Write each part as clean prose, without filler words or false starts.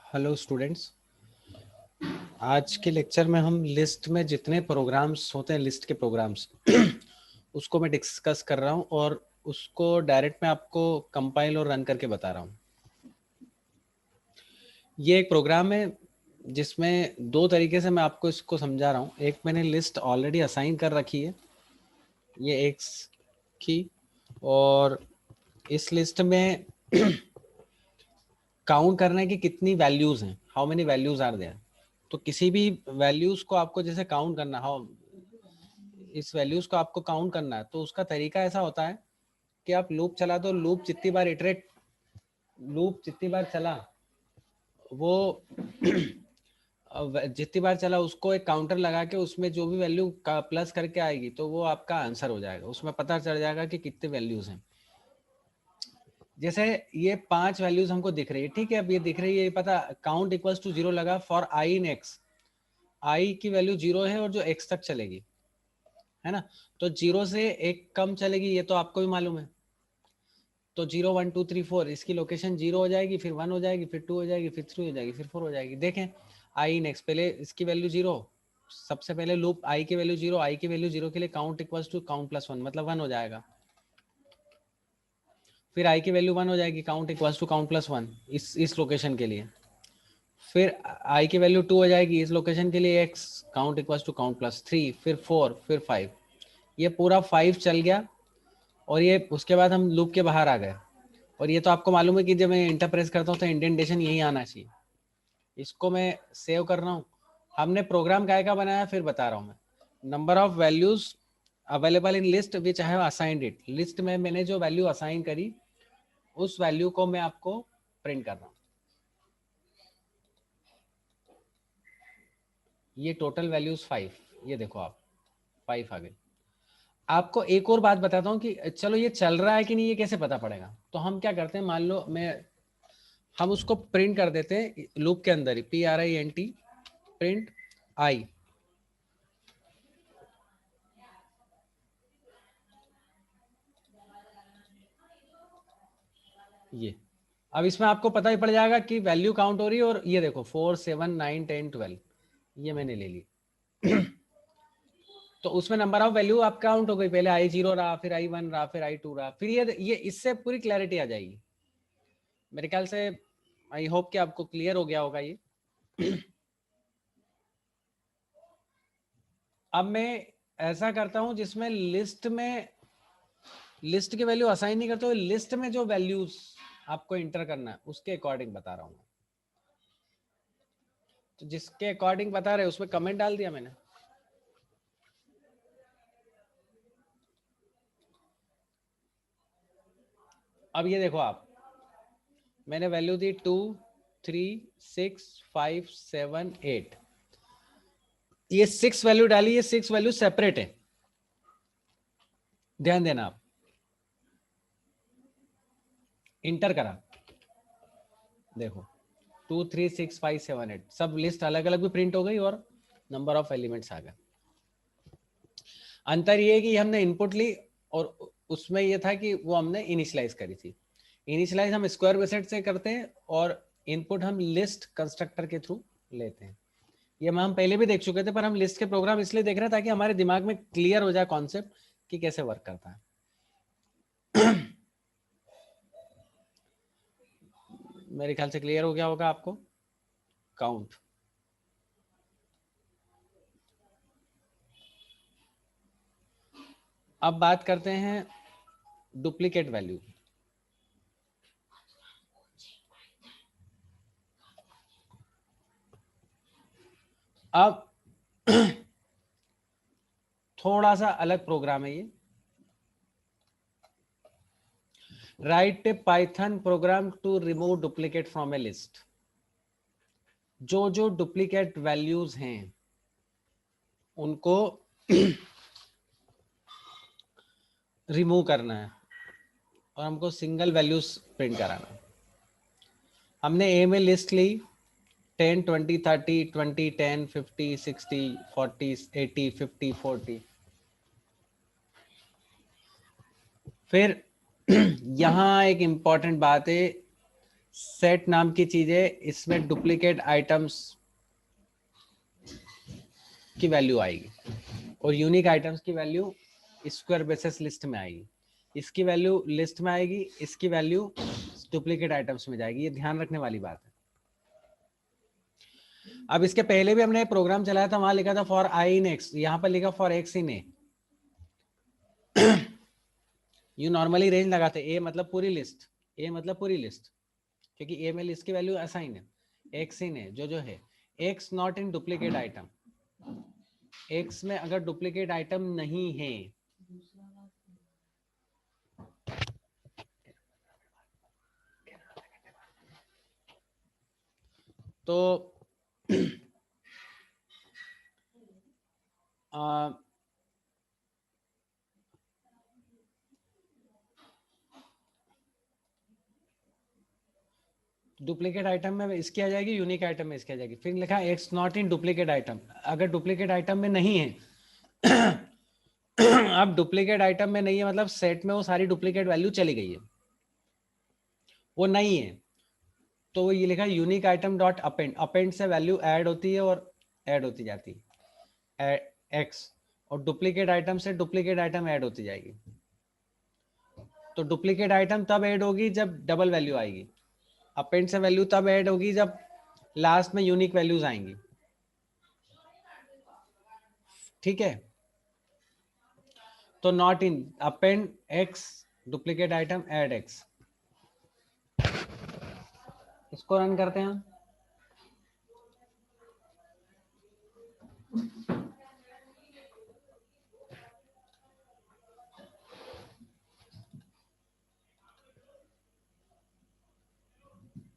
Hello students, आज के lecture में हम लिस्ट में जितने प्रोग्राम्स होते हैं, लिस्ट के प्रोग्राम्स उसको मैं डिस्कस कर रहा हूं और उसको डायरेक्ट मैं आपको कंपाइल और रन करके बता रहा हूं। ये एक प्रोग्राम है जिसमें दो तरीके से मैं आपको इसको समझा रहा हूं। एक मैंने लिस्ट ऑलरेडी असाइन कर रखी है, ये एक्स की, और इस लिस्ट में काउंट करने की कितनी वैल्यूज हैं, how many values are there. तो किसी भी वैल्यूज को आपको जैसे काउंट करना, हाउ इस वैल्यूज को आपको काउंट करना है, तो उसका तरीका ऐसा होता है कि आप लूप चला दो। लूप जितनी बार चला वो जितनी बार चला उसको एक काउंटर लगा के उसमें जो भी वैल्यू का प्लस करके आएगी तो वो आपका आंसर हो जाएगा। उसमें पता चल जाएगा कि कितने वैल्यूज हैं। जैसे ये 5 वैल्यूज हमको दिख रही है, ठीक है। अब ये दिख रही है, ये पता काउंट इक्वल्स टू 0 लगा फॉर आई इन एक्स। आई की वैल्यू 0 है और जो एक्स तक चलेगी, है ना। तो 0 से एक कम चलेगी, ये तो आपको भी मालूम है। तो 0 1 2 3 4 इसकी लोकेशन 0 हो जाएगी, फिर 1 हो जाएगी, फिर 2 हो जाएगी, फिर 3 हो जाएगी, फिर 4 हो जाएगी। देखें, आई नेक्स्ट, पहले इसकी वैल्यू 0, सबसे पहले लूप आई की वैल्यू 0, आई की वैल्यू 0 के लिए count equals to count plus 1, मतलब 1 हो जाएगा। फिर आई की वैल्यू 1 हो जाएगी, count equals to count plus 1 इस लोकेशन के लिए। फिर आई की वैल्यू 2 हो जाएगी इस लोकेशन के लिए, x, count equals to count plus 3, फिर 4, फिर 5। ये पूरा 5 चल गया और ये उसके बाद हम लूप के बाहर आ गए। और ये तो आपको मालूम है कि जब मैं इंटर प्रेस करता हूँ तो इंडेंटेशन यही आना चाहिए। इसको मैं सेव कर रहा हूँ। हमने प्रोग्राम काय का बनाया फिर बता रहा हूँ मैं। Number of values available in list which I have assigned it. List में मैंने जो वैल्यू असाइन करी उस वैल्यू को मैं आपको प्रिंट कर रहा हूँ। ये टोटल वैल्यूज 5, ये देखो आप 5 आ गई। आपको एक और बात बताता हूँ कि चलो ये चल रहा है कि नहीं ये कैसे पता पड़ेगा। तो हम क्या करते हैं, मान लो हम उसको प्रिंट कर देते हैं लूप के अंदर ही, PRINT प्रिंट आई। ये अब इसमें आपको पता ही पड़ जाएगा कि वैल्यू काउंट हो रही है। और ये देखो 4 7 9 10 12 ये मैंने ले ली। तो उसमें नंबर ऑफ वैल्यू आप काउंट हो गई। पहले I0 रहा, फिर I1 रहा, फिर I2 रहा, फिर ये इससे पूरी क्लैरिटी आ जाएगी मेरे ख्याल से। आई होप कि आपको क्लियर हो गया होगा ये। अब मैं ऐसा करता हूं जिसमें लिस्ट की वैल्यू असाइन नहीं करते हुए लिस्ट में जो वैल्यूज आपको इंटर करना है उसके अकॉर्डिंग बता रहा हूं। तो जिसके अकॉर्डिंग बता रहे उसमें कमेंट डाल दिया मैंने। अब ये देखो आप, मैंने वैल्यू दी 2 3 6 5 7 8। ये 6 वैल्यू डाली, ये 6 वैल्यू सेपरेट है, ध्यान देना आप। इंटर करा, देखो 2 3 6 5 7 8 सब लिस्ट अलग अलग भी प्रिंट हो गई और नंबर ऑफ एलिमेंट्स आ गए। अंतर ये है कि हमने इनपुट ली और उसमें ये था कि वो हमने इनिशियलाइज करी थी। इनिशियलाइज हम स्क्वायर ब्रैकेट से करते हैं और इनपुट हम लिस्ट कंस्ट्रक्टर के थ्रू लेते हैं। ये हम पहले भी देख चुके थे, पर हम लिस्ट के प्रोग्राम इसलिए देख रहे हैं ताकि हमारे दिमाग में क्लियर हो जाए कॉन्सेप्ट कि कैसे वर्क करता है। मेरे ख्याल से क्लियर हो गया होगा आपको। काउंट, अब बात करते हैं डुप्लीकेट वैल्यू। अब थोड़ा सा अलग प्रोग्राम है ये। Write a Python program to remove duplicate from a list. जो डुप्लीकेट वैल्यूज हैं उनको रिमूव करना है और हमको सिंगल वैल्यूज प्रिंट कराना है। हमने ए में लिस्ट ली 10 20 30 20 10 50 60 40 80 50 40। फिर यहां एक इंपॉर्टेंट बात है, सेट नाम की चीज है, इसमें डुप्लीकेट आइटम्स की वैल्यू आएगी और यूनिक आइटम्स की वैल्यू स्क्वायर बेसिस लिस्ट में आएगी। इसकी वैल्यू लिस्ट में आएगी, इसकी वैल्यू डुप्लीकेट आइटम्स में जाएगी। ये ध्यान रखने वाली बात है। अब इसके पहले भी हमने प्रोग्राम चलाया था, वहां लिखा था फॉर आई इन एक्स, यहां पर लिखा for x in A. You normally range लगाते, ए मतलब पूरी लिस्ट, ए मतलब पूरी लिस्ट, क्योंकि ए में लिस्ट की वैल्यू असाइन है, एक्स इन है जो है, x not in duplicate item. X में अगर डुप्लीकेट आइटम नहीं है तो डुप्लीकेट आइटम में इसकी आ जाएगी, यूनिक आइटम में इसकी आ जाएगी। फिर लिखा x not in duplicate item, अगर डुप्लीकेट आइटम में नहीं है अब डुप्लीकेट आइटम में नहीं है मतलब सेट में वो सारी डुप्लीकेट वैल्यू चली गई है, वो नहीं है, तो वो ये लिखा unique item dot append, append से वैल्यू ऐड होती है और ऐड होती जाती है एक्स, और डुप्लीकेट आइटम से डुप्लीकेट आइटम ऐड होती जाएगी। तो डुप्लीकेट आइटम तब ऐड होगी जब डबल वैल्यू आएगी, अपेंड से वैल्यू तब ऐड होगी जब लास्ट में यूनिक वैल्यूज आएंगी। ठीक है, तो not in append x duplicate item add x. इसको रन करते हैं।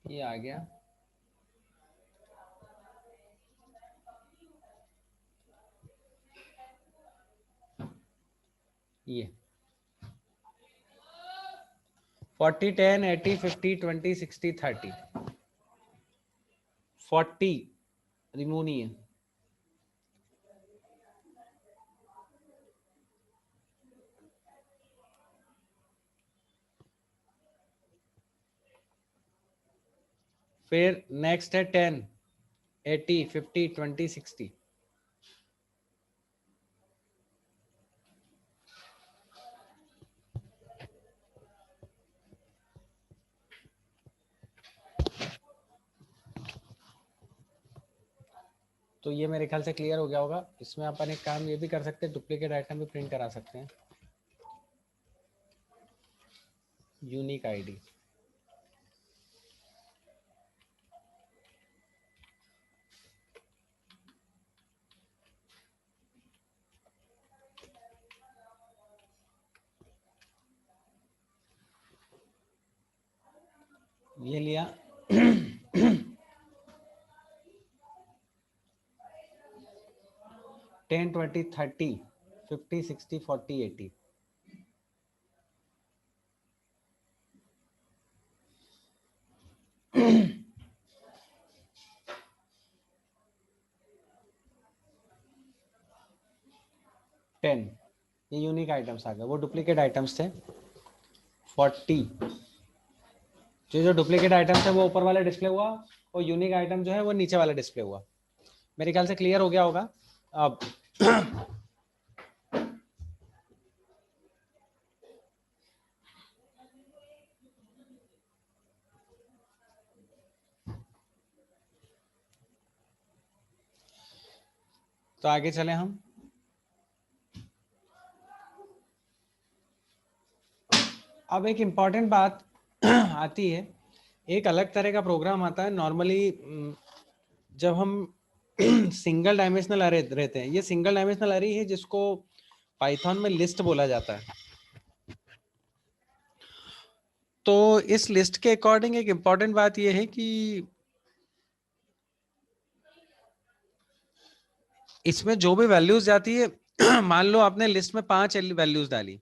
ये आ गया, ये 40 10 80 50 20 60 30, 40 रिमूव नहीं है, फिर नेक्स्ट है 10 80 50 20 60, तो ये मेरे ख्याल से क्लियर हो गया होगा। इसमें अपन एक काम ये भी कर सकते हैं, डुप्लीकेट आइटम भी प्रिंट करा सकते हैं, यूनिक आईडी। ये लिया 10 20 30 50 60 40 80, टेन, ये यूनिक आइटम्स आ गए, वो डुप्लीकेट आइटम्स थे। 40 जो डुप्लीकेट आइटम्स है वो ऊपर वाला डिस्प्ले हुआ, और यूनिक आइटम जो है वो नीचे वाला डिस्प्ले हुआ। मेरे ख्याल से क्लियर हो गया होगा अब। तो आगे चले हम। अब एक इम्पॉर्टेंट बात आती है, एक अलग तरह का प्रोग्राम आता है नॉर्मली जब हम सिंगल डायमेंशनल अरे रहते हैं। ये सिंगल डायमेंशनल अरे है जिसको पाइथन में लिस्ट बोला जाता है। तो इस लिस्ट के अकॉर्डिंग एक इम्पॉर्टेंट बात यह है कि इसमें जो भी वैल्यूज जाती है मान लो आपने लिस्ट में 5 वैल्यूज डाली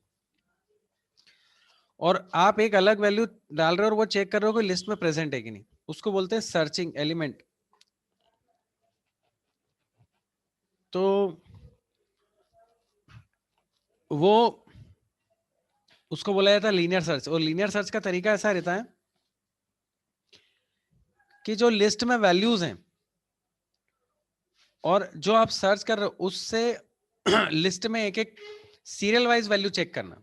और आप एक अलग वैल्यू डाल रहे हो और वो चेक कर रहे हो कि लिस्ट में प्रेजेंट है कि नहीं, उसको बोलते हैं सर्चिंग एलिमेंट। तो वो उसको बोला जाता है लीनियर सर्च, और लीनियर सर्च का तरीका ऐसा रहता है कि जो लिस्ट में वैल्यूज हैं और जो आप सर्च कर रहे हो उससे लिस्ट में एक एक सीरियल वाइज वैल्यू चेक करना,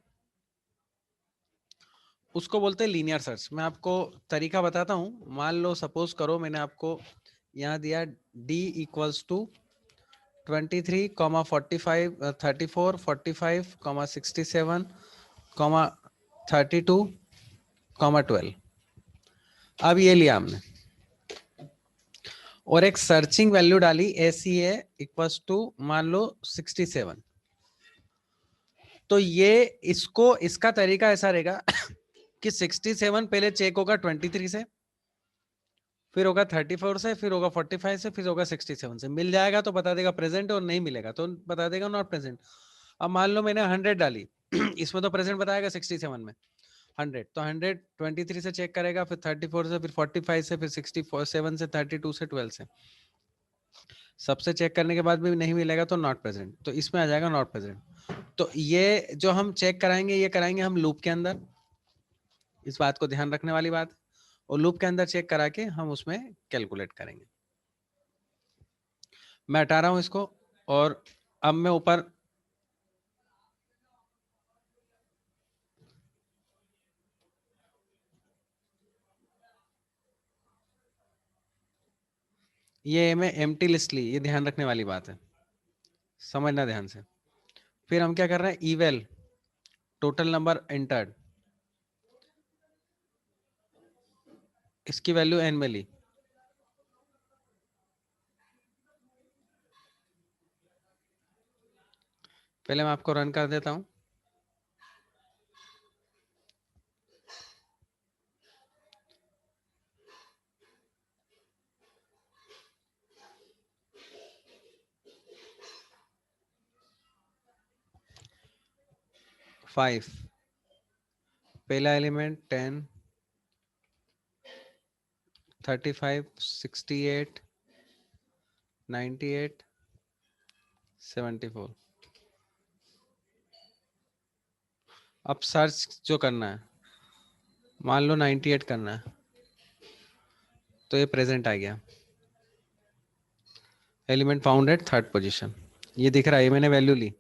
उसको बोलते हैं लीनियर सर्च। मैं आपको तरीका बताता हूं। मान लो सपोज करो मैंने आपको यहां दिया d इक्वल्स टू 23, 45, 34, 45, 67, 32, 12। अब ये लिया हमने और एक सर्चिंग वैल्यू डाली ऐसी है इक्वल्स टू मान लो 67। तो ये इसको इसका तरीका ऐसा रहेगा कि 67 पहले चेक होगा 23 से, फिर होगा 34 से, फिर होगा 45 से, फिर होगा 67 से। मिल जाएगा तो बता देगा प्रेजेंट, और नहीं मिलेगा तो बता देगा नॉट प्रेजेंट। अब मान लो मैंने 100 डाली इसमें तो प्रेजेंट बताएगा 67 में 100, तो 100 23 से चेक करेगा, फिर 34 से, फिर 45 से, फिर 67 से, 32 से, 12 से। सबसे चेक करने के बाद भी नहीं मिलेगा तो नॉट प्रेजेंट, तो इसमें आ जाएगा नॉट प्रेजेंट। तो ये जो हम चेक कराएंगे ये कराएंगे हम लूप के अंदर, इस बात को ध्यान रखने वाली बात। और लूप के अंदर चेक करा के हम उसमें कैलकुलेट करेंगे। मैं हटा रहा हूं इसको और अब मैं ऊपर ये मैं एम्प्टी लिस्ट ली, ये ध्यान रखने वाली बात है, समझना ध्यान से। फिर हम क्या कर रहे हैं, इवेल टोटल नंबर एंटर्ड, इसकी वैल्यू n में ली। पहले मैं आपको रन कर देता हूं। फाइव, पहला एलिमेंट 10, 35, 68, 98, 74। अब सर्च जो करना है, मान लो 98 करना है, तो ये प्रेजेंट आ गया, element found at third position, ये दिख रहा है। ये मैंने वैल्यू ली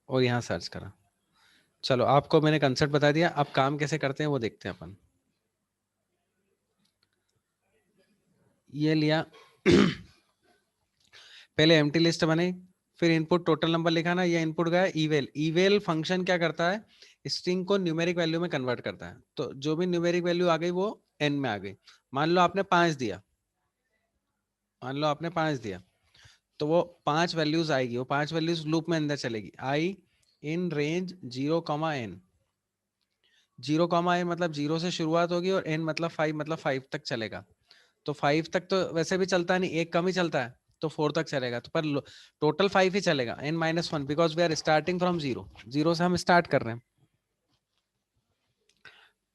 और यहाँ सर्च करा। चलो आपको मैंने कंसेप्ट बता दिया, अब काम कैसे करते हैं वो देखते हैं अपन। ये लिया पहले एम्प्टी लिस्ट बनाई, फिर इनपुट टोटल नंबर लिखा ना, ये इनपुट गया इवेल। इवेल फंक्शन क्या करता है, स्ट्रिंग को न्यूमेरिक वैल्यू में कन्वर्ट करता है। तो जो भी न्यूमेरिक वैल्यू आ गई वो एन में आ गई। मान लो आपने 5 दिया, मान लो आपने 5 दिया, तो वो 5 वैल्यूज आएगी, वो 5 वैल्यूज लूप में अंदर चलेगी, आई इन रेंज 0, n। 0, n मतलब 0 से शुरुआत होगी और n मतलब 5, मतलब 5 तक चलेगा। तो 5 तक तो वैसे भी चलता नहीं, एक कम ही चलता है, तो 4 तक चलेगा। तो पर टोटल 5 ही चलेगा, n-1, because we are starting from 0, 0 से हम स्टार्ट कर रहे हैं।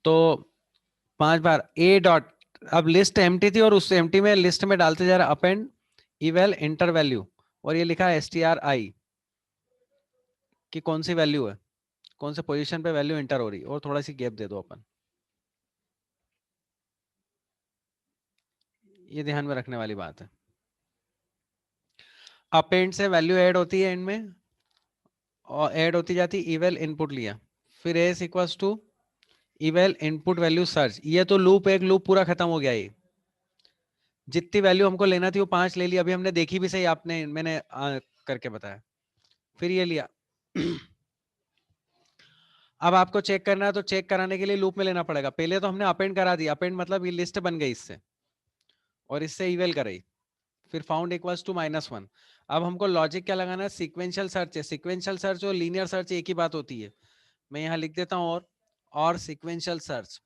तो 5 बार a डॉट, अब लिस्ट एम्प्टी थी और उस एम्प्टी में लिस्ट में डालते जा रहा अपेंड इवेल इंटर वैल्यू, और ये लिखा है stri कि कौन सी वैल्यू है, कौन से पोजीशन पे वैल्यू इंटर हो रही, और थोड़ा सी गैप दे दो अपन, ये ध्यान में रखने वाली बात है। अपेंड से वैल्यू ऐड होती है एंड में, और ऐड होती जाती, इवेल इनपुट लिया, फिर S equals to eval input value search. ये तो लूप, एक लूप पूरा खत्म हो गया। ये जितनी वैल्यू हमको लेना थी वो 5 ले ली, अभी हमने देखी भी सही, आपने मैंने करके बताया। फिर ये लिया अब आपको चेक करना है, तो चेक कराने के लिए लूप में लेना पड़ेगा। पहले तो हमने अपेंड करा दी, अपेंड मतलब ये लिस्ट बन गई इससे, और इससे इवेल कराई, फिर फाउंड इक्वल्स टू -1। अब हमको लॉजिक क्या लगाना है, सीक्वेंशियल सर्च है। सीक्वेंशियल सर्च और लीनियर सर्च एक ही बात होती है। मैं यहाँ लिख देता हूँ और सीक्वेंशियल सर्च,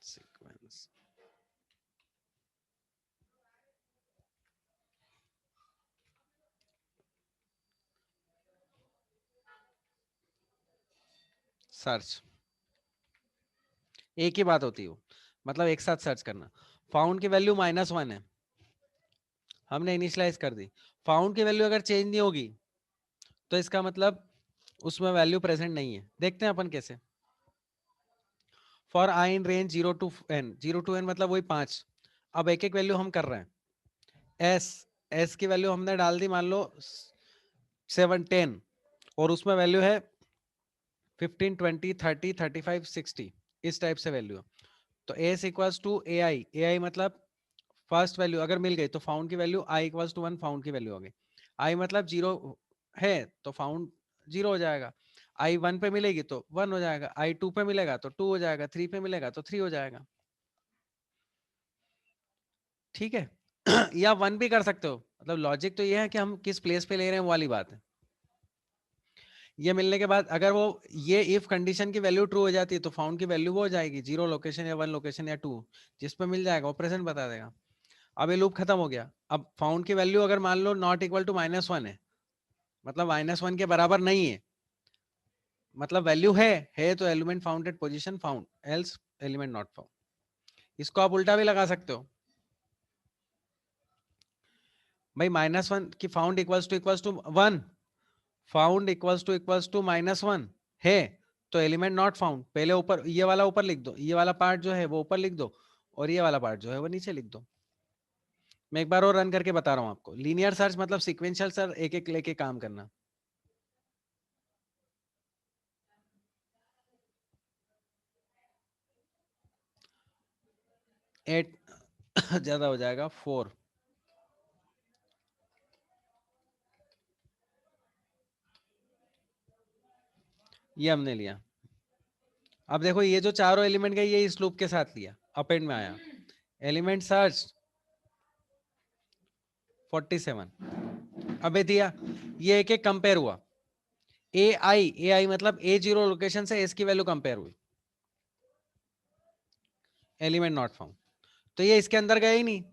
सीक्वेंस सर्च एक ही बात होती है, मतलब एक साथ सर्च करना। फाउंड की वैल्यू -1 है, हमने इनिशियलाइज कर दी। फाउंड की वैल्यू अगर चेंज नहीं होगी तो इसका मतलब उसमें वैल्यू प्रेजेंट नहीं है। देखते हैं अपन कैसे। For I in range 0 to n, 0 to n मतलब वही 5। अब एक एक वैल्यू हम कर रहे हैं। s की वैल्यू हमने डाल दी मान लो 7 10, और उसमें वैल्यू है 15 20 30 35 60, इस टाइप से वैल्यू। तो s इक्वल्स टू ai मतलब फर्स्ट वैल्यू अगर मिल गई तो फाउंड की value i equals to 1, found की वैल्यू हो गई। i मतलब 0 है तो फाउंड 0 हो जाएगा। i 1 पे मिलेगी तो 1 हो जाएगा, i 2 पे मिलेगा तो 2 हो जाएगा, 3 पे मिलेगा तो 3 हो जाएगा। ठीक है। या 1 भी कर सकते हो, मतलब लॉजिक तो ये है कि हम किस प्लेस पे ले रहे हैं वो वाली बात है। ये मिलने के बाद अगर वो ये इफ कंडीशन की वैल्यू ट्रू हो जाती है तो फाउंड की वैल्यू वो हो जाएगी 0 लोकेशन या 1 लोकेशन या 2, जिस पे मिल जाएगा वो प्रेजेंट बता देगा। अब ये लूप खत्म हो गया। अब फाउंड की वैल्यू अगर मान लो नॉट इक्वल टू -1 है, मतलब -1 के बराबर नहीं है, मतलब वैल्यू है तो element found at position found, else element not found. इसको आप उल्टा भी लगा सकते हो भाई, -1 की found equals to 1, found equals to -1 है तो एलिमेंट नॉट फाउंड। पहले ऊपर ये वाला ऊपर लिख दो, ये वाला पार्ट जो है वो ऊपर लिख दो, और ये वाला पार्ट जो है वो नीचे लिख दो। मैं एक बार और रन करके बता रहा हूं आपको। लीनियर सर्च मतलब सीक्वेंशियल सर्च, एक एक लेके काम करना। 8 ज्यादा हो जाएगा, 4। ये हमने लिया। अब देखो ये जो चारों एलिमेंट गए ये इस लूप के साथ लिया, अपेंड में आया, एलिमेंट सर्च 47। अबे दिया, ये एक एक कंपेयर हुआ। ए आई मतलब A0 लोकेशन से एस की वैल्यू कंपेयर हुई, एलिमेंट नॉट फाउंड। तो ये इसके अंदर गया ही नहीं,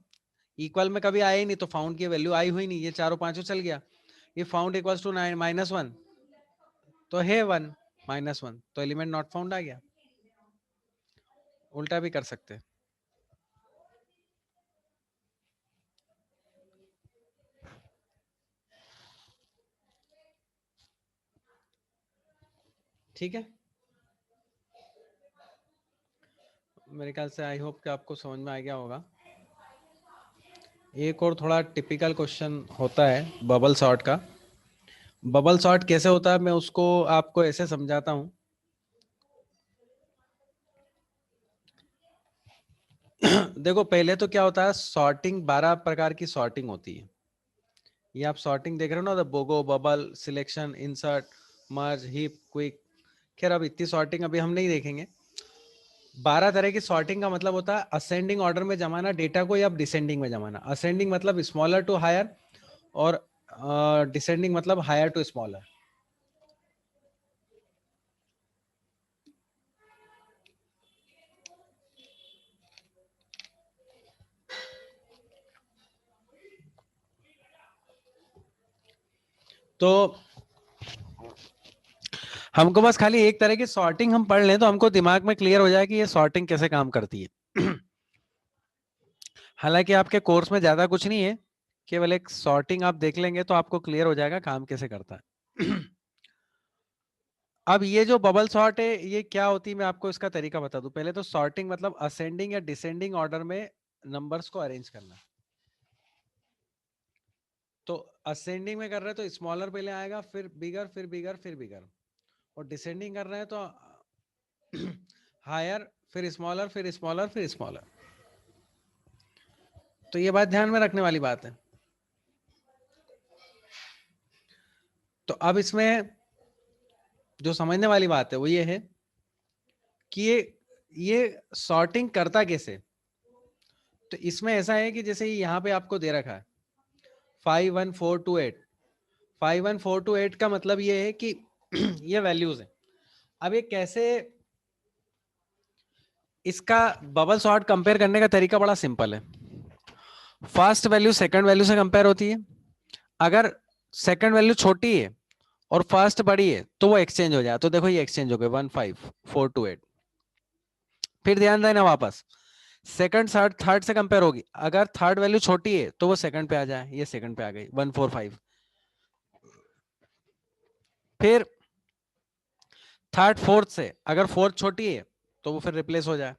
इक्वल में कभी आया ही नहीं, तो फाउंड की वैल्यू आई हुई नहीं, ये चारों पांचों चल गया। ये फाउंड इक्वल्स टू -1 तो है 1 -1 तो एलिमेंट नॉट फाउंड आ गया। उल्टा भी कर सकते हैं। ठीक है, मेरे ख्याल से आई होप कि आपको समझ में आ गया होगा। एक और थोड़ा टिपिकल क्वेश्चन होता है बबल सॉर्ट का। बबल सॉर्ट कैसे होता है मैं उसको आपको ऐसे समझाता हूं। देखो पहले तो क्या होता है, सॉर्टिंग 12 प्रकार की सॉर्टिंग होती है। ये आप सॉर्टिंग देख रहे हो ना, बोगो, बबल, सिलेक्शन, इंसर्ट, मर्ज, हीप, क्विक। खैर अब इतनी सॉर्टिंग अभी हम नहीं देखेंगे। 12 तरह की सॉर्टिंग का मतलब होता है असेंडिंग ऑर्डर में जमाना डेटा को, या डिसेंडिंग में जमाना। असेंडिंग मतलब स्मॉलर टू हायर, और डिसेंडिंग मतलब हायर टू स्मॉलर। तो हमको बस खाली एक तरह की सॉर्टिंग हम पढ़ लें तो हमको दिमाग में क्लियर हो जाए कि ये सॉर्टिंग कैसे काम करती है। हालांकि आपके कोर्स में ज्यादा कुछ नहीं है, केवल एक सॉर्टिंग आप देख लेंगे तो आपको क्लियर हो जाएगा काम कैसे करता है। अब ये जो बबल सॉर्ट है ये क्या होती है, मैं आपको इसका तरीका बता दूं। पहले तो सॉर्टिंग मतलब असेंडिंग या डिसेंडिंग ऑर्डर में नंबर्स को अरेंज करना। तो असेंडिंग में कर रहे हैं तो स्मॉलर पहले आएगा, फिर बिगर, फिर बिगर, फिर बिगर। और डिसेंडिंग कर रहे हैं तो हायर, फिर स्मॉलर, फिर स्मॉलर, फिर स्मॉलर। तो ये बात ध्यान में रखने वाली बात है। तो अब इसमें जो समझने वाली बात है वो ये है कि ये सॉर्टिंग करता कैसे। तो इसमें ऐसा है कि जैसे यहाँ पे आपको दे रखा है 51428। 51428 का मतलब ये है कि ये वैल्यूज है। अब ये कैसे, इसका बबल सॉर्ट कंपेयर करने का तरीका बड़ा सिंपल है। फर्स्ट वैल्यू सेकंड वैल्यू से कंपेयर होती है। अगर सेकंड वैल्यू छोटी है और फर्स्ट बड़ी है तो वो एक्सचेंज हो जाए। तो देखो ये एक्सचेंज हो गए 15428। फिर ध्यान देना वापस, सेकंड थर्ड से कंपेयर होगी। अगर थर्ड वैल्यू छोटी है तो वो सेकंड पे आ जाए, ये सेकंड पे आ गई 145। फिर थर्ड फोर्थ से अगर फोर्थ छोटी है तो वो फिर रिप्लेस हो जाए।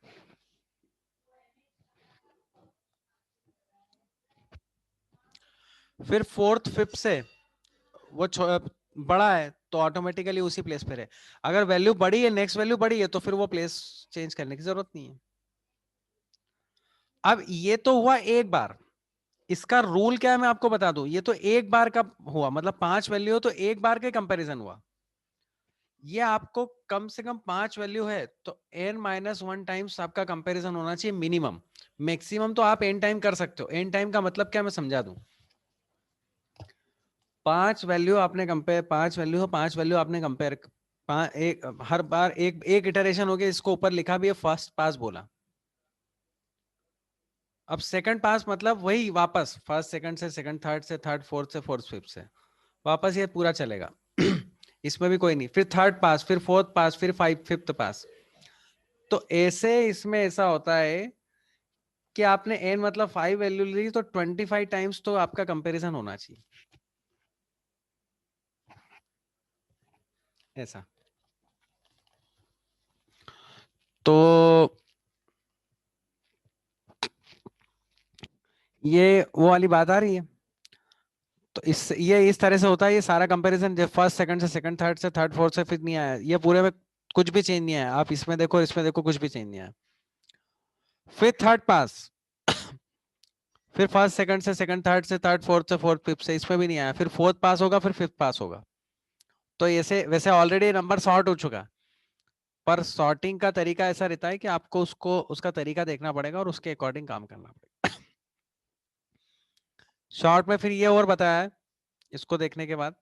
फिर फोर्थ फिफ्थ से वो बड़ा है तो ऑटोमेटिकली उसी प्लेस पे रहे। अगर वैल्यू बड़ी है, नेक्स्ट वैल्यू बड़ी है, तो फिर वो प्लेस चेंज करने की जरूरत नहीं है। अब ये तो हुआ एक बार। इसका रूल क्या है मैं आपको बता दूं। ये तो एक बार का हुआ, मतलब 5 वैल्यू तो एक बार के कंपैरिजन हुआ। ये आपको कम से कम 5 वैल्यू है तो n-1 टाइम्स आपका कंपैरिजन होना चाहिए मिनिमम। मैक्सिमम तो आप n टाइम कर सकते हो। n टाइम का मतलब क्या मैं समझा दूं। 5 वैल्यू आपने कंपेयर, 5 वैल्यू हो, 5 वैल्यू आपने कंपेयर, एक हर बार एक एक इटरेशन हो गया, इसको ऊपर लिखा भी है फर्स्ट पास बोला। अब सेकंड पास मतलब वही वापस फर्स्ट सेकंड से सेकंड थर्ड से थर्ड फोर्थ से फोर्थ फिफ्थ से वापस ये पूरा चलेगा। इसमें भी कोई नहीं। फिर थर्ड पास, फिर फोर्थ पास, फिर फिफ्थ पास। तो ऐसे इसमें ऐसा होता है कि आपने n मतलब 5 वैल्यू ली तो 25 टाइम्स तो आपका कंपैरिजन होना चाहिए ऐसा। तो ये वो वाली बात आ रही है। तो ये इस तरह से होता है ये सारा कंपैरिजन। जब फर्स्ट सेकंड से सेकंड थर्ड से थर्ड फोर्थ से फिर नहीं आया, ये पूरे में कुछ भी चेंज नहीं आया। आप इसमें देखो कुछ भी चेंज नहीं आया। फिर थर्ड पास, फिर फर्स्ट सेकंड से सेकंड थर्ड से थर्ड फोर्थ से फोर्थ फिफ्थ से इसमें भी नहीं आया। फिर फोर्थ पास होगा, फिर फिफ्थ पास होगा। तो ऐसे वैसे ऑलरेडी नंबर सॉर्ट हो चुका। पर सॉर्टिंग का तरीका ऐसा रहता है कि आपको उसको उसका तरीका देखना पड़ेगा और उसके अकॉर्डिंग काम करना पड़ेगा। शॉर्ट में फिर ये और बताया है इसको देखने के बाद,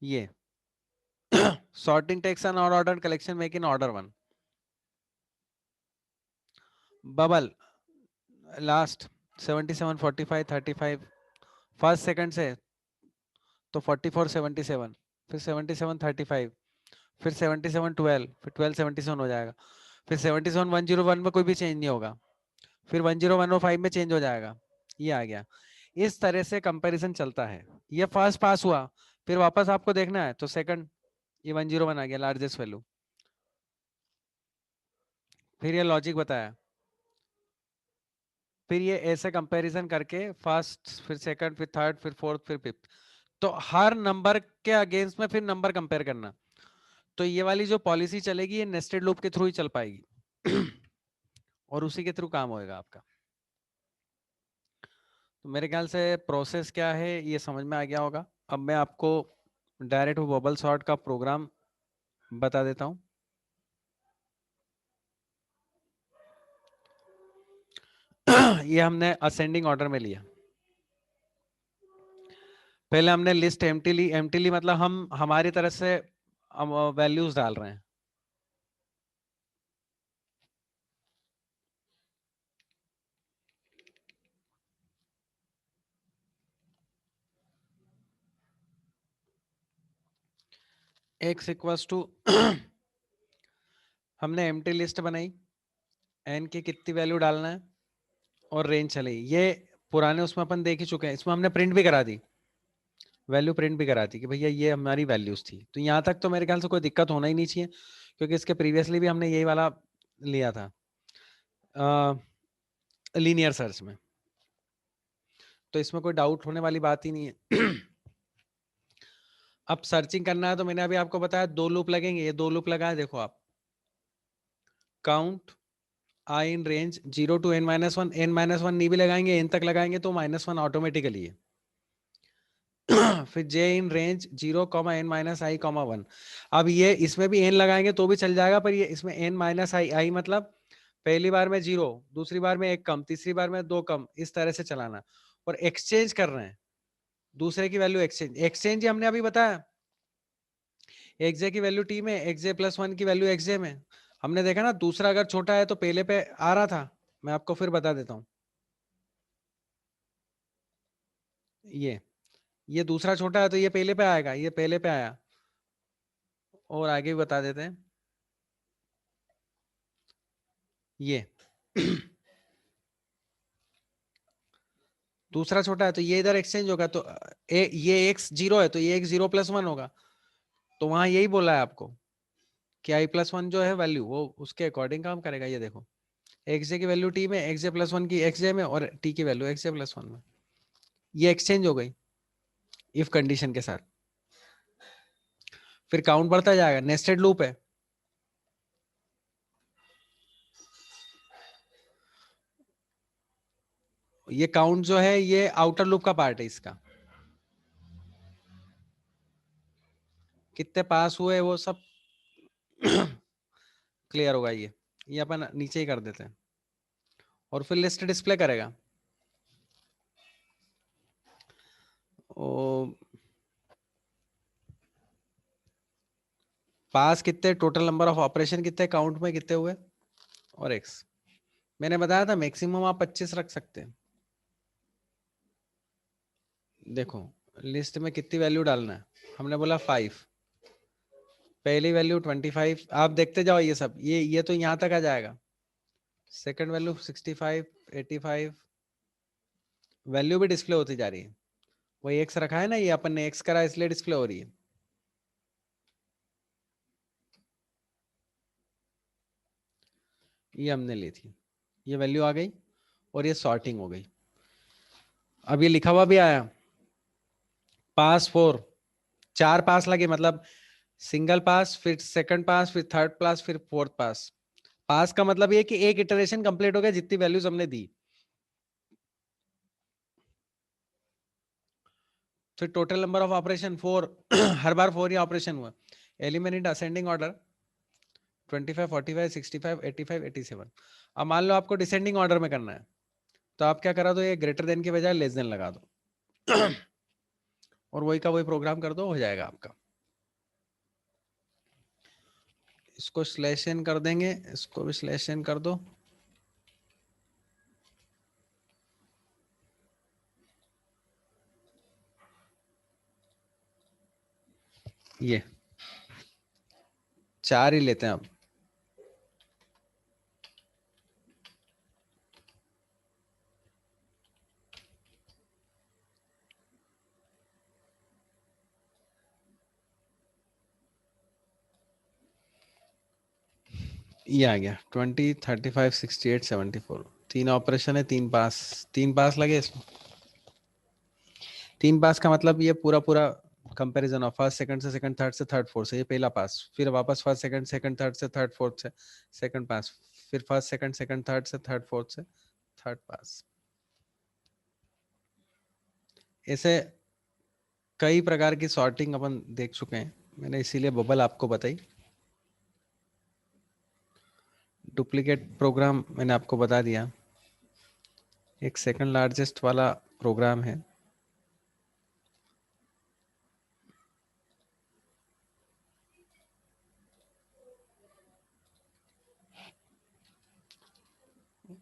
ये sorting takes an odd order, collection make in order one. Bubble last 77 45 35 first second से तो 44 77, फिर 77 35, फिर 77 12, फिर 12 77 हो जाएगा। फिर 77 101 में कोई भी चेंज नहीं होगा, फिर 10105 में चेंज हो जाएगा। ये आ गया। इस तरह से कंपैरिजन चलता है। ये फर्स्ट पास हुआ, फिर वापस आपको देखना है तो सेकंड, ये 101 आ गया लार्जेस्ट वैल्यू। फिर ये लॉजिक बताया, फिर ये ऐसे कंपैरिजन करके फर्स्ट फिर सेकंड फिर थर्ड फिर फोर्थ फिर फिफ्थ। तो हर नंबर के अगेंस्ट में फिर नंबर कंपेयर करना। तो ये वाली जो पॉलिसी चलेगी ये नेस्टेड लूप के थ्रू ही चल पाएगी और उसी के थ्रू काम होएगा आपका। तो मेरे ख्याल से प्रोसेस क्या है ये समझ में आ गया होगा। अब मैं आपको डायरेक्ट बबल सॉर्ट का प्रोग्राम बता देता हूं। ये हमने असेंडिंग ऑर्डर में लिया। पहले हमने लिस्ट एम्प्टी ली मतलब हम हमारी तरफ से वैल्यूज डाल रहे हैं। x इक्वल्स टू हमने एम्प्टी लिस्ट बनाई, n की कितनी वैल्यू डालना है और रेंज चली। ये पुराने उसमें अपन देख ही चुके हैं। इसमें हमने प्रिंट भी करा दी, वैल्यू प्रिंट भी करा दी कि भैया ये हमारी वैल्यूज थी। तो यहाँ तक तो मेरे ख्याल से कोई दिक्कत होना ही नहीं चाहिए, क्योंकि इसके प्रीवियसली भी हमने यही वाला लिया था लीनियर सर्च में। तो इसमें कोई डाउट होने वाली बात ही नहीं है। अब सर्चिंग करना है तो मैंने अभी आपको बताया 2 लूप लगेंगे। ये 2 लूप लगाए देखो आप, count I in range 0 to n-1, n-1 नहीं भी लगाएंगे, n तक लगाएंगे तो -1 ऑटोमेटिकली है। फिर j इन रेंज 0, n-i, 1। अब ये इसमें भी n लगाएंगे तो भी चल जाएगा, पर ये इसमें n-i मतलब पहली बार में 0, दूसरी बार में 1 कम, तीसरी बार में 2 कम, इस तरह से चलाना। और एक्सचेंज कर रहे हैं, दूसरे की वैल्यू एक्सचेंज। एक्सचेंज हमने अभी बताया, xj की वैल्यू t में, xj+1 की वैल्यू xj में। हमने देखा ना दूसरा अगर छोटा है तो पहले पे आ रहा था। मैं आपको फिर बता देता हूं। ये दूसरा छोटा है तो ये पहले पे आएगा, ये पहले पे आया। और आगे भी बता देते हैं ये दूसरा छोटा है तो ये इधर एक्सचेंज होगा। तो ये x 0 है तो ये x 0+1 होगा। तो वहां यही बोला है आपको कि आई प्लस वन जो है वैल्यू वो उसके अकॉर्डिंग काम करेगा। ये देखो एक्स जे की वैल्यू टी में, एक्स जे प्लस वन की एक्स जे में, और टी की वैल्यू एक्स जे प्लस वन में। ये एक्सचेंज हो गई इफ कंडीशन के साथ। फिर काउंट बढ़ता जाएगा, नेस्टेड लूप है। ये काउंट जो है ये आउटर लूप का पार्ट है इसका। कितने पास हुए वो सब क्लियर होगा। ये अपन नीचे ही कर देते हैं और फिर लिस्ट डिस्प्ले करेगा। ओ, पास कितने, टोटल नंबर ऑफ ऑपरेशन कितने, काउंट में कितने हुए, और एक्स। मैंने बताया था मैक्सिमम आप 25 रख सकते हैं। देखो लिस्ट में कितनी वैल्यू डालना है, हमने बोला 5। पहली वैल्यू 25, आप देखते जाओ ये सब, ये तो यहां तक आ जाएगा। सेकंड वैल्यू 65, 85, वैल्यू भी डिस्प्ले होती जा रही है। वही एक्स रखा है ना, ये अपन ने एक्स करा इसलिए डिस्प्ले हो रही है। ये हमने ली थी, ये वैल्यू आ गई और ये सॉर्टिंग हो गई। अब ये लिखा हुआ भी आया, पास 4, 4 पास लगे, मतलब सिंगल पास, फिर सेकंड पास, फिर थर्ड पास, फिर फोर्थ पास। पास का मतलब ये कि एक इटरेशन कंप्लीट हो गया जितनी वैल्यूज हमने दी। फिर टोटल नंबर ऑफ ऑपरेशन 4 हर बार 4 ही ऑपरेशन हुआ। Eliminate ascending order 25, 45, 65, 85, 87। अब मान लो आपको डिसेंडिंग ऑर्डर में करना है, तो आप क्या करा दो, ये ग्रेटर देन के बजाय लेस देन लगा दो और वही का वही प्रोग्राम कर दो, हो जाएगा आपका। इसको स्लैश एन कर देंगे, इसको भी स्लैश एन कर दो। ये 4 ही लेते हैं अब। ये आ गया 20, 35, 68, 74। 3 ऑपरेशन है, 3 पास, 3 पास लगे इसमें। 3 पास का मतलब ये पूरा पूरा कंपैरिजन ऑफ फर्स्ट सेकंड से, सेकंड थर्ड से, थर्ड फोर्थ से, ये पहला पास। फिर वापस फर्स्ट सेकंड, सेकंड थर्ड से, थर्ड फोर्थ से सेकंड पास। फिर फर्स्ट सेकंड, सेकंड थर्ड से, थर्ड फोर्थ से थर्ड पास। ऐसे कई प्रकार की सॉर्टिंग अपन देख चुके हैं, मैंने इसीलिए बबल आपको बताई। डुप्लीकेट प्रोग्राम मैंने आपको बता दिया, एक सेकंड लार्जेस्ट वाला प्रोग्राम है।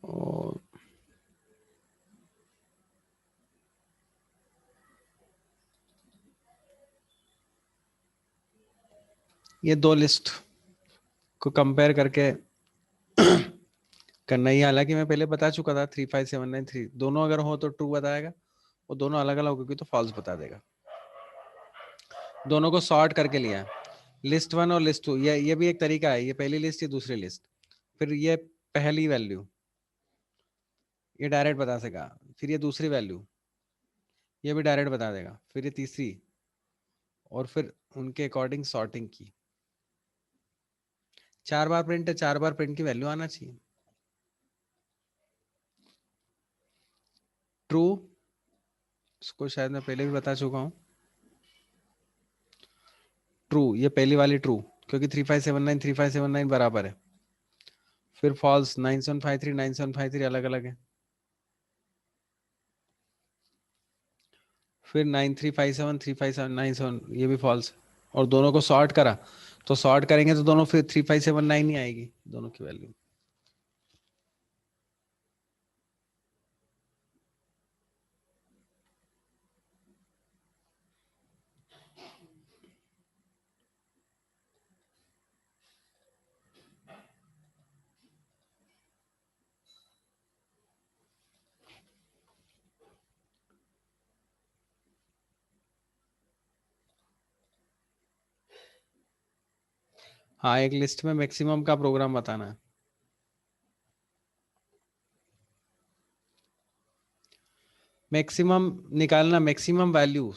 और ये 2 लिस्ट को कंपेयर करके करना ही, हालांकि मैं पहले बता चुका था 35793 दोनों अगर हो तो ट्रू बताएगा, और दोनों अलग अलग होगी तो फॉल्स बता देगा। दोनों को सॉर्ट करके लिया, लिस्ट 1 और लिस्ट 2। ये भी एक तरीका है, ये पहली लिस्ट, ये दूसरी लिस्ट। फिर ये पहली वैल्यू ये डायरेक्ट बता सका, फिर ये दूसरी वैल्यू ये भी डायरेक्ट बता देगा, फिर ये तीसरी, और फिर उनके अकॉर्डिंग सॉर्टिंग की। 4 बार प्रिंट है, 4 बार प्रिंट की वैल्यू आना चाहिए। ट्रू, इसको शायद मैं पहले भी बता चुका हूं। ट्रू, ये पहली वाली ट्रू, क्योंकि 3579 3579 बराबर है। फिर फॉल्स 9753 9753 अलग अलग है। फिर 9357 35797 ये भी फॉल्स है। और दोनों को सॉर्ट करा, तो सॉर्ट करेंगे तो दोनों फिर 3579 ही आएगी दोनों की वैल्यू। हाँ, एक लिस्ट में मैक्सिमम का प्रोग्राम बताना है। मैक्सिमम निकालना, मैक्सिमम वैल्यू।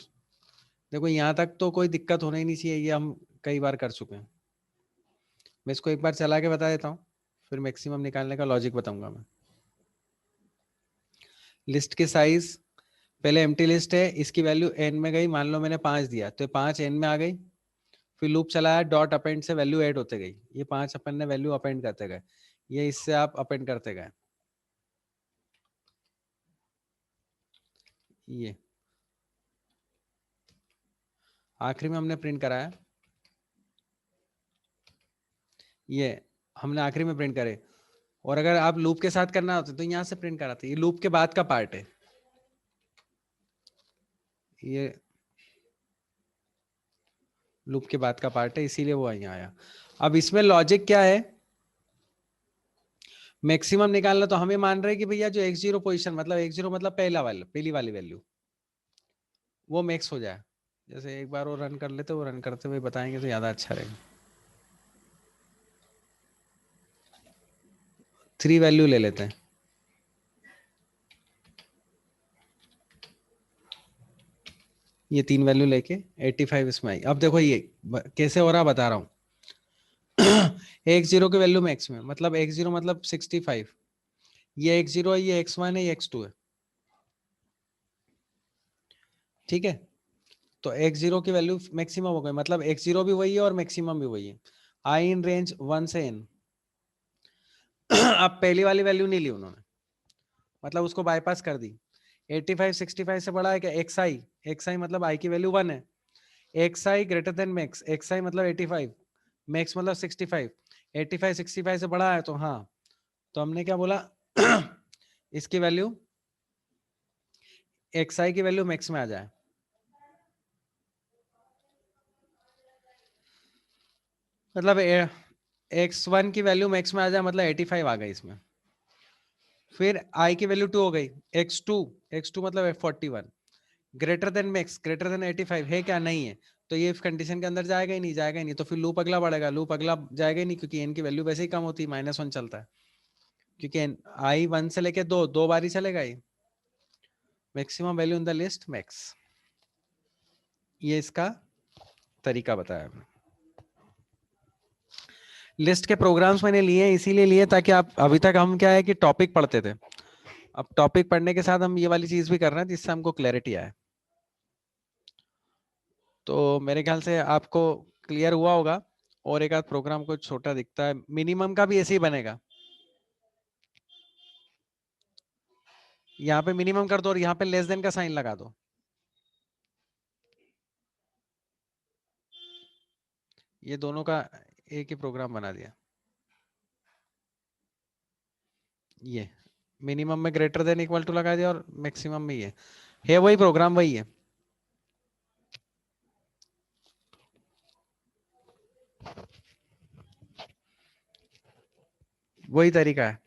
देखो यहाँ तक तो कोई दिक्कत होना ही नहीं चाहिए, ये हम कई बार कर चुके हैं। मैं इसको एक बार चला के बता देता हूँ, फिर मैक्सिमम निकालने का लॉजिक बताऊंगा मैं। लिस्ट की साइज, पहले एम्प्टी लिस्ट है, इसकी वैल्यू n में गई, मान लो मैंने 5 दिया तो 5 n में आ गई। फिर लूप चलाया, डॉट अपेंड से वैल्यू ऐड होते गई, ये 5 अपन ने वैल्यू अपेंड करते गए, ये इससे आप अपेंड करते गए। ये आखिरी में हमने प्रिंट कराया, ये हमने आखिरी में प्रिंट करे। और अगर आप लूप के साथ करना होता तो यहाँ से प्रिंट कराते, ये लूप के बाद का पार्ट है। ये लूप के बाद का पार्ट है, इसीलिए वो यहाँ आया। अब इसमें लॉजिक क्या है, मैक्सिमम निकालना, तो हमें मान रहे हैं कि भैया जो x0 पोजीशन, मतलब x0 मतलब पहली वाली वैल्यू, वो मैक्स हो जाए। जैसे एक बार वो रन कर लेते, वो रन करते हुए बताएंगे तो ज्यादा अच्छा रहेगा। 3 वैल्यू ले लेते हैं, ये 3 वैल्यू लेके 85 इसमें आई। अब देखो ये कैसे हो रहा बता रहा हूँ। x0 की वैल्यू मैक्स में, मतलब x0 मतलब 65, ये x0 है, ये x1 है, ये x2 है, ठीक है। तो x0 की वैल्यू मैक्सिमम हो गई, मतलब x0 भी वही है और मैक्सिमम भी वही है, आई इन रेंज 1 से n। अब पहली वाली वैल्यू नहीं ली उन्होंने, मतलब उसको बाईपास कर दी। 85 65 से बड़ा है क्या, xi मतलब i की वैल्यू 1 है, xi greater than max, xi मतलब 85, मैक्स मतलब 65, 85 65 से बड़ा है तो हाँ, तो हमने क्या बोला, इसकी वैल्यू xi की वैल्यू मैक्स में आ जाए, मतलब x1 की वैल्यू मैक्स में आ जाए, मतलब 85 आ गई इसमें। फिर i की वैल्यू 2 हो गई, x2 मतलब 41, greater than max, greater than 85 है क्या, नहीं है, तो ये इफ कंडीशन के अंदर जाएगा ही नहीं, जाएगा ही नहीं, तो फिर लूप अगला बढ़ेगा, लूप अगला जाएगा ही नहीं, क्योंकि n की वैल्यू वैसे ही कम होती है, -1 चलता है, क्योंकि i 1 से लेके 2 बार ही चलेगा ही। Maximum value in the list max, ये इसका तरीका बताया मैंने। लिस्ट के प्रोग्राम्स मैंने लिए इसीलिए लिए ताकि आप, अभी तक हम क्या है कि टॉपिक पढ़ते थे, अब टॉपिक पढ़ने के साथ हम ये वाली चीज भी कर रहे हैं जिससे हमको क्लैरिटी आए। तो मेरे ख्याल से आपको क्लियर हुआ होगा, और एक आध प्रोग्राम को छोटा दिखता है, मिनिमम का भी ऐसे ही बनेगा, यहाँ पे मिनिमम कर दो और यहाँ पे लेस देन का साइन लगा दो, ये दोनों का एक ही प्रोग्राम बना दिया। ये मिनिमम में ग्रेटर देन इक्वल टू लगा दिया और मैक्सिमम में ये है वही प्रोग्राम, वही है। वही तरीका है।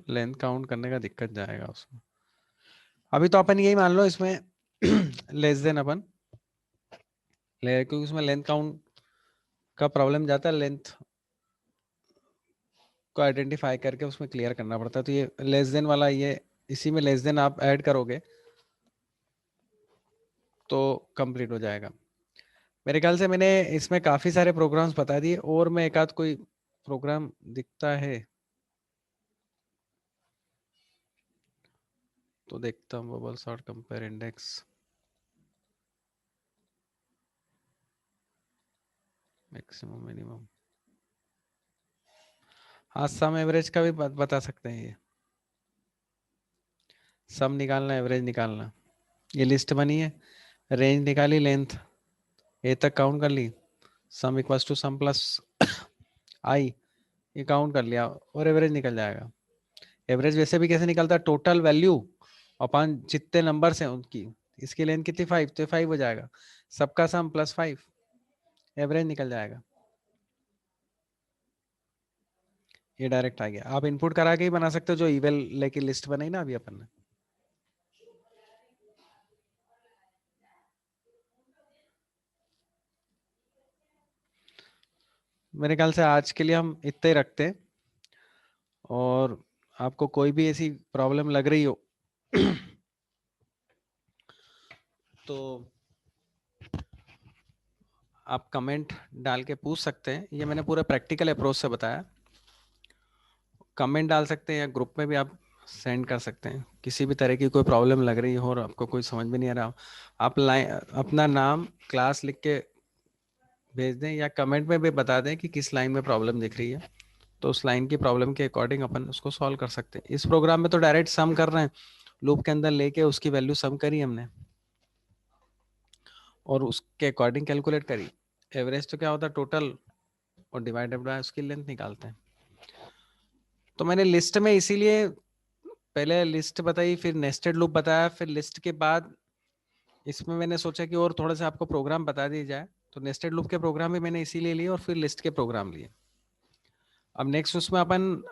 लेंथ काउंट करने का दिक्कत जाएगा उसमें। अभी तो अपन यही मान लो इसमें लेस देन अपन ले, क्योंकि उसमें लेंथ काउंट का प्रॉब्लम जाता है, लेंथ को आइडेंटिफाई करके उसमें क्लियर करना पड़ता है, तो ये लेस देन वाला, ये इसी में लेस देन आप ऐड करोगे तो कंप्लीट हो जाएगा। मेरे ख्याल से मैंने इसमें काफी सारे प्रोग्राम्स बता दिए, और मैं एक आध कोई प्रोग्राम दिखता है तो देखता हूँ, bubble sort, compare index, maximum minimum, हाँ सम एवरेज का भी बता सकते हैं, ये सम निकालना, एवरेज निकालना। ये लिस्ट बनी है, रेंज निकाली, लेंथ ए तक काउंट कर ली, sum equals to sum plus I, ये काउंट कर लिया और एवरेज निकल जाएगा। एवरेज वैसे भी कैसे निकलता है, टोटल वैल्यू अपन जितने नंबर हैं उनकी, इसकी लेंथ कितनी 5, तो 5 हो जाएगा, सबका सम +5, एवरेज निकल जाएगा। ये डायरेक्ट आ गया। आप इनपुट करा के ही बना सकते हो, जो इवेल लेके लिस्ट बनाई ना अभी अपन ने। मेरे ख्याल से आज के लिए हम इतने ही रखते हैं, और आपको कोई भी ऐसी प्रॉब्लम लग रही हो तो आप कमेंट डाल के पूछ सकते हैं। ये मैंने पूरे प्रैक्टिकल अप्रोच से बताया। कमेंट डाल सकते हैं या ग्रुप में भी आप सेंड कर सकते हैं। किसी भी तरह की कोई प्रॉब्लम लग रही हो और आपको कोई समझ में नहीं आ रहा हो, आप लाइन अपना नाम क्लास लिख के भेज दें, या कमेंट में भी बता दें कि किस लाइन में प्रॉब्लम दिख रही है, तो उस लाइन की प्रॉब्लम के अकॉर्डिंग अपन उसको सॉल्व कर सकते हैं। इस प्रोग्राम में तो डायरेक्ट सम कर रहे हैं, लूप के अंदर लेके उसकी वैल्यू सम करी हमने और उसके अकॉर्डिंग कैलकुलेट करी। एवरेज तो क्या होता है, टोटल, और डिवाइडेड बाय उसकी लेंथ निकालते हैं। तो मैंने लिस्ट में इसीलिए पहले लिस्ट बताई, फिर नेस्टेड लूप बताया, फिर लिस्ट के बाद इसमें मैंने सोचा कि और थोड़ा सा आपको प्रोग्राम बता दिया जाए, तो नेस्टेड लूप के प्रोग्राम भी मैंने इसीलिए लिए और फिर लिस्ट के प्रोग्राम लिए। अब नेक्स्ट उसमें अपन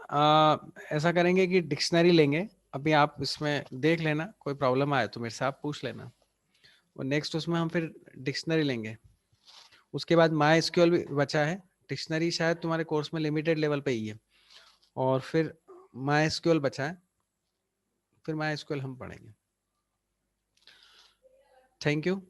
ऐसा करेंगे कि डिक्शनरी लेंगे। अभी आप इसमें देख लेना, कोई प्रॉब्लम आए तो मेरे से आप पूछ लेना। और नेक्स्ट उसमें हम फिर डिक्शनरी लेंगे। उसके बाद माई एसक्यूएल भी बचा है। डिक्शनरी शायद तुम्हारे कोर्स में लिमिटेड लेवल पे ही है, और फिर माई एसक्यूएल बचा है, फिर माई एसक्यूएल हम पढ़ेंगे। Thank you.